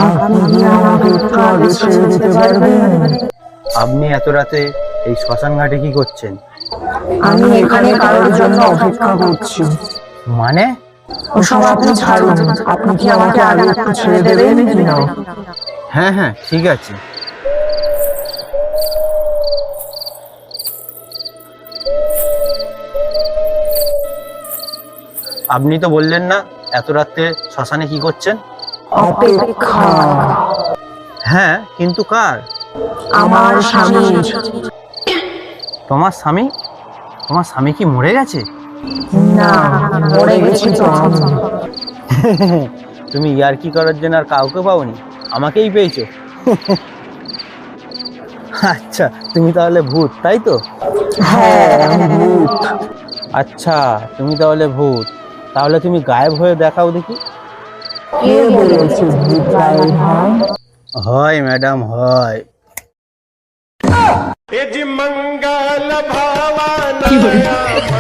আপনি কি আমাকে একটু আগে ছেড়ে দিতে পারবেন? আপনি এত রাতে এই শ্মশান ঘাটে কি করছেন? আমি এখানে কারোর জন্য অপেক্ষা করছি। মানে? ওসব আপনি ছাড়ুন, আপনি কি আমাকে আগে একটু ছেড়ে দেবেন কিনা? হ্যাঁ হ্যাঁ, ঠিক আছে। আপনি তো বললেন না এত রাতে শ্মশানে কি করছেন? অপেক্ষা। হ্যাঁ, কিন্তু কার? আমার স্বামীর। তোমার স্বামী? তোমার স্বামী কি মরে গেছে? না, মরে গেছি তো আমি। তুমি ইয়ার্কি করার জন্য আর কাউকে পাওনি, আমাকেই পেয়েছো। আচ্ছা, তুমি তাহলে ভূত, তাই তো? হ্যাঁ, আমি ভূত। আচ্ছা, তুমি তাহলে ভূত। তাহলে তুমি গায়েব হয়ে দেখাও দেখি। কে বলেছে ভূত গায়েব হয়? হয় ম্যাডাম, হয়। मंगल भावाना